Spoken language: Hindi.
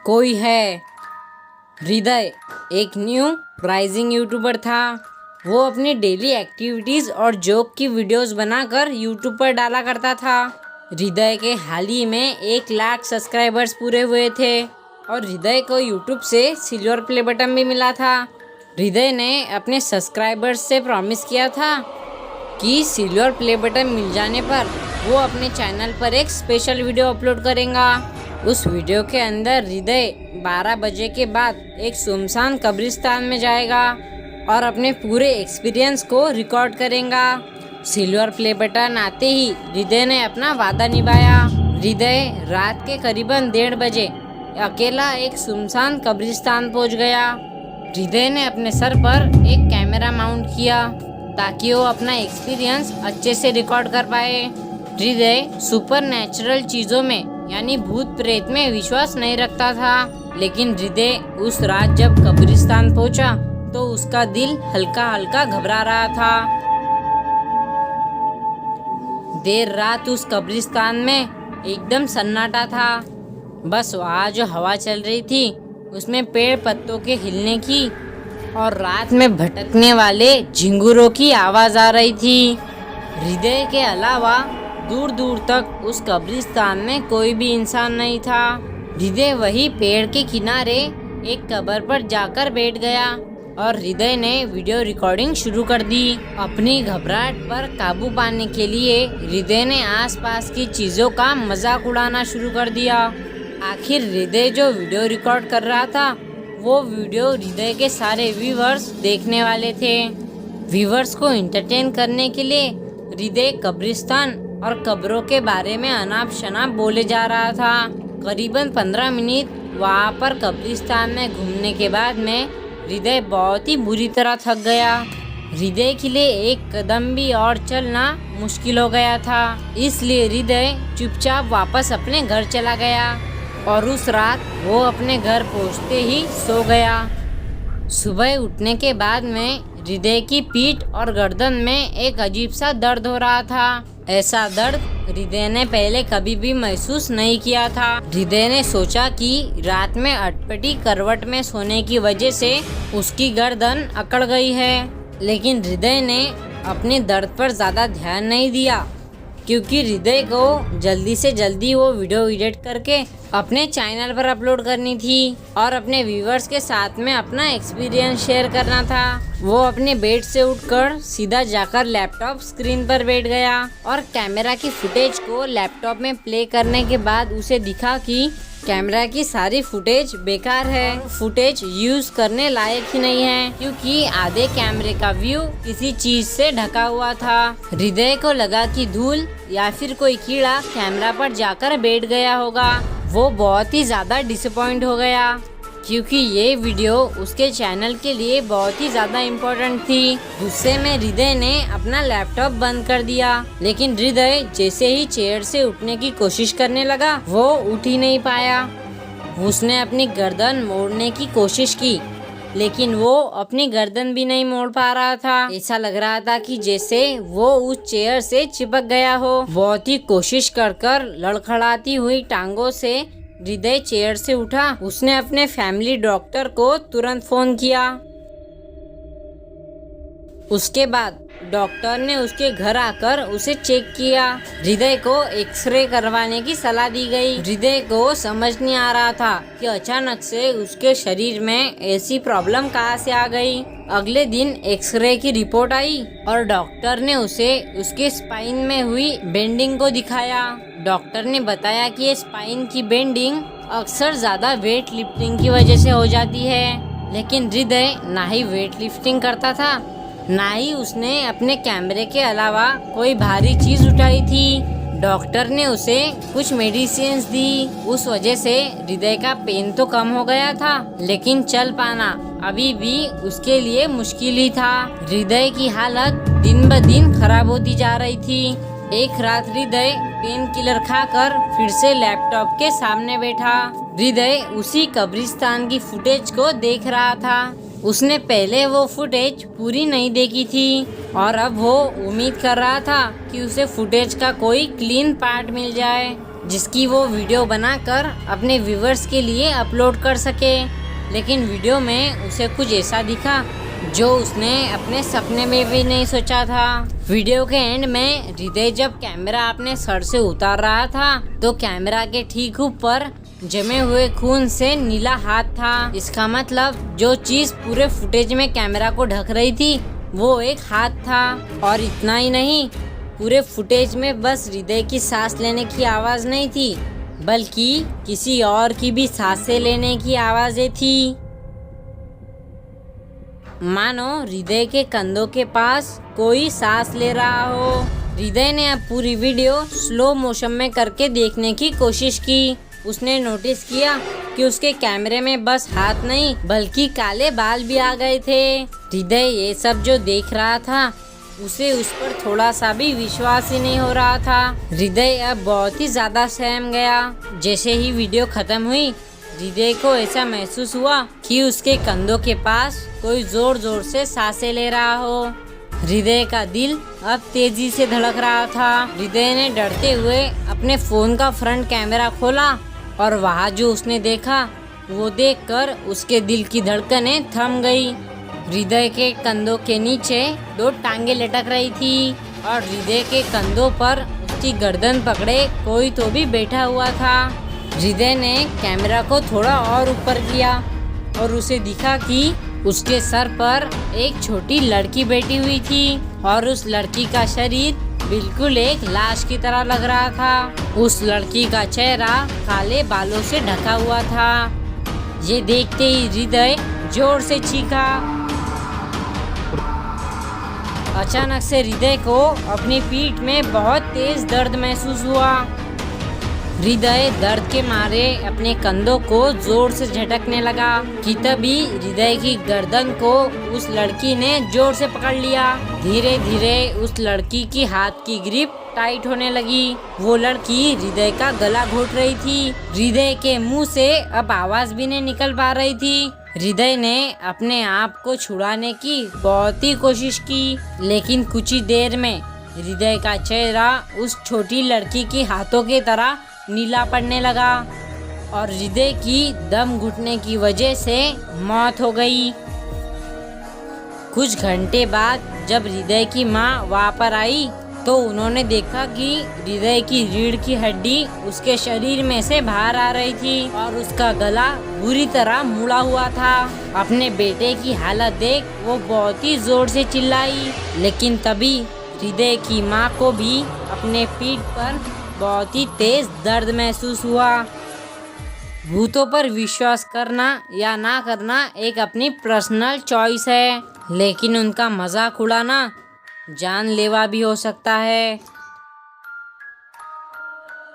कोई है। हृदय एक न्यू राइजिंग यूट्यूबर था। वो अपनी डेली एक्टिविटीज़ और जोक की वीडियोस बनाकर यूट्यूब पर डाला करता था। हृदय के हाल ही में 1 लाख सब्सक्राइबर्स पूरे हुए थे और हृदय को यूट्यूब से सिल्वर प्ले बटन भी मिला था। हृदय ने अपने सब्सक्राइबर्स से प्रॉमिस किया था कि सिल्वर प्ले बटन मिल जाने पर वो अपने चैनल पर एक स्पेशल वीडियो अपलोड करेगा। उस वीडियो के अंदर हृदय 12 बजे के बाद एक सुनसान कब्रिस्तान में जाएगा और अपने पूरे एक्सपीरियंस को रिकॉर्ड करेगा। सिल्वर प्ले बटन आते ही हृदय ने अपना वादा निभाया। हृदय रात के करीबन 1:30 बजे अकेला एक सुनसान कब्रिस्तान पहुंच गया। हृदय ने अपने सर पर एक कैमरा माउंट किया ताकि वो अपना एक्सपीरियंस अच्छे से रिकॉर्ड कर पाए। हृदय सुपर नेचुरल चीज़ों में यानी भूत प्रेत में विश्वास नहीं रखता था, लेकिन हृदय उस रात जब कब्रिस्तान पहुंचा तो उसका दिल हल्का हल्का घबरा रहा था। देर रात उस कब्रिस्तान में एकदम सन्नाटा था। बस वहाँ जो हवा चल रही थी उसमें पेड़ पत्तों के हिलने की और रात में भटकने वाले झिंगुरों की आवाज़ आ रही थी। हृदय के अलावा दूर दूर तक उस कब्रिस्तान में कोई भी इंसान नहीं था। हृदय वही पेड़ के किनारे एक कब्र पर जाकर बैठ गया और हृदय ने वीडियो रिकॉर्डिंग शुरू कर दी। अपनी घबराहट पर काबू पाने के लिए हृदय ने आसपास की चीज़ों का मजाक उड़ाना शुरू कर दिया। आखिर हृदय जो वीडियो रिकॉर्ड कर रहा था वो वीडियो हृदय के सारे व्यूवर्स देखने वाले थे। व्यूवर्स को एंटरटेन करने के लिए हृदय कब्रिस्तान और कब्रों के बारे में अनाप शनाप बोले जा रहा था। करीबन 15 मिनट वहाँ पर कब्रिस्तान में घूमने के बाद में हृदय बहुत ही बुरी तरह थक गया। हृदय के लिए एक कदम भी और चलना मुश्किल हो गया था, इसलिए हृदय चुपचाप वापस अपने घर चला गया और उस रात वो अपने घर पहुँचते ही सो गया। सुबह उठने के बाद में हृदय की पीठ और गर्दन में एक अजीब सा दर्द हो रहा था। ऐसा दर्द हृदय ने पहले कभी भी महसूस नहीं किया था। हृदय ने सोचा कि रात में अटपटी करवट में सोने की वजह से उसकी गर्दन अकड़ गई है, लेकिन हृदय ने अपने दर्द पर ज़्यादा ध्यान नहीं दिया क्योंकि हृदय को जल्दी से जल्दी वो वीडियो एडिट करके अपने चैनल पर अपलोड करनी थी और अपने व्यूवर्स के साथ में अपना एक्सपीरियंस शेयर करना था। वो अपने बेड से उठकर सीधा जाकर लैपटॉप स्क्रीन पर बैठ गया और कैमरा की फुटेज को लैपटॉप में प्ले करने के बाद उसे दिखा कि कैमरा की सारी फुटेज बेकार है, फुटेज यूज करने लायक ही नहीं है क्योंकि आधे कैमरे का व्यू किसी चीज से ढका हुआ था। हृदय को लगा कि धूल या फिर कोई कीड़ा कैमरा पर जाकर बैठ गया होगा। वो बहुत ही ज़्यादा डिसअपॉइंट हो गया क्योंकि ये वीडियो उसके चैनल के लिए बहुत ही ज़्यादा इम्पोर्टेंट थी। गुस्से में हृदय ने अपना लैपटॉप बंद कर दिया, लेकिन हृदय जैसे ही चेयर से उठने की कोशिश करने लगा वो उठ ही नहीं पाया। उसने अपनी गर्दन मोड़ने की कोशिश की, लेकिन वो अपनी गर्दन भी नहीं मोड़ पा रहा था। ऐसा लग रहा था कि जैसे वो उस चेयर से चिपक गया हो। बहुत ही कोशिश कर लड़खड़ाती हुई टांगों से हृदय चेयर से उठा। उसने अपने फैमिली डॉक्टर को तुरंत फोन किया। उसके बाद डॉक्टर ने उसके घर आकर उसे चेक किया। हृदय को एक्सरे करवाने की सलाह दी गई। हृदय को समझ नहीं आ रहा था कि अचानक से उसके शरीर में ऐसी प्रॉब्लम कहाँ से आ गई। अगले दिन एक्सरे की रिपोर्ट आई और डॉक्टर ने उसे उसके स्पाइन में हुई बेंडिंग को दिखाया। डॉक्टर ने बताया कि ये स्पाइन की बेंडिंग अक्सर ज़्यादा वेट लिफ्टिंग की वजह से हो जाती है, लेकिन हृदय ना ही वेट लिफ्टिंग करता था ना ही उसने अपने कैमरे के अलावा कोई भारी चीज़ उठाई थी। डॉक्टर ने उसे कुछ मेडिसिन्स दी। उस वजह से हृदय का पेन तो कम हो गया था, लेकिन चल पाना अभी भी उसके लिए मुश्किल ही था। हृदय की हालत दिन ब दिन खराब होती जा रही थी। एक रात हृदय पेन किलर खाकर फिर से लैपटॉप के सामने बैठा। हृदय उसी कब्रिस्तान की फुटेज को देख रहा था। उसने पहले वो फुटेज पूरी नहीं देखी थी और अब वो उम्मीद कर रहा था कि उसे फुटेज का कोई क्लीन पार्ट मिल जाए। जिसकी वो वीडियो बनाकर अपने व्यूवर्स के लिए अपलोड कर सके। लेकिन वीडियो में उसे कुछ ऐसा दिखा जो उसने अपने सपने में भी नहीं सोचा था। वीडियो के एंड में हृदय जब कैमरा अपने सर से उतार रहा था तो कैमरा के ठीक ऊपर जमे हुए खून से नीला हाथ था। इसका मतलब जो चीज पूरे फुटेज में कैमरा को ढक रही थी वो एक हाथ था। और इतना ही नहीं, पूरे फुटेज में बस हृदय की सांस लेने की आवाज नहीं थी बल्कि किसी और की भी सांसें लेने की आवाजें थी। मानो हृदय के कंधों के पास कोई सांस ले रहा हो। हृदय ने अब पूरी वीडियो स्लो मोशन में करके देखने की कोशिश की। उसने नोटिस किया कि उसके कैमरे में बस हाथ नहीं बल्कि काले बाल भी आ गए थे। हृदय ये सब जो देख रहा था उसे उस पर थोड़ा सा भी विश्वास ही नहीं हो रहा था। हृदय अब बहुत ही ज्यादा सहम गया। जैसे ही वीडियो खत्म हुई हृदय को ऐसा महसूस हुआ कि उसके कंधों के पास कोई जोर जोर से सांसें ले रहा हो। हृदय का दिल अब तेजी से धड़क रहा था। हृदय ने डरते हुए अपने फोन का फ्रंट कैमरा खोला और वहाँ जो उसने देखा वो देखकर उसके दिल की धड़कनें थम गई। हृदय के कंधों के नीचे 2 टांगे लटक रही थी और हृदय के कंधों पर उसकी गर्दन पकड़े कोई तो भी बैठा हुआ था। हृदय ने कैमरा को थोड़ा और ऊपर किया और उसे दिखा कि उसके सर पर एक छोटी लड़की बैठी हुई थी और उस लड़की का शरीर बिल्कुल एक लाश की तरह लग रहा था। उस लड़की का चेहरा काले बालों से ढका हुआ था। ये देखते ही हृदय जोर से चीखा। अचानक से हृदय को अपनी पीठ में बहुत तेज दर्द महसूस हुआ। हृदय दर्द के मारे अपने कंधों को जोर से झटकने लगा कि तभी हृदय की गर्दन को उस लड़की ने जोर से पकड़ लिया। धीरे धीरे उस लड़की की हाथ की ग्रिप टाइट होने लगी। वो लड़की हृदय का गला घोट रही थी। हृदय के मुंह से अब आवाज भी नहीं निकल पा रही थी। हृदय ने अपने आप को छुड़ाने की बहुत ही कोशिश की, लेकिन कुछ ही देर में हृदय का चेहरा उस छोटी लड़की की हाथों की तरह नीला पड़ने लगा और हृदय की दम घुटने की वजह से मौत हो गई। कुछ घंटे बाद जब हृदय की माँ वहाँ पर आई तो उन्होंने देखा कि हृदय की रीढ़ की हड्डी उसके शरीर में से बाहर आ रही थी और उसका गला बुरी तरह मुड़ा हुआ था। अपने बेटे की हालत देख वो बहुत ही जोर से चिल्लाई, लेकिन तभी हृदय की माँ को भी अपने पीठ पर बहुत ही तेज दर्द महसूस हुआ। भूतों पर विश्वास करना या ना करना एक अपनी पर्सनल चॉइस है, लेकिन उनका मजाक उड़ाना जानलेवा भी हो सकता है।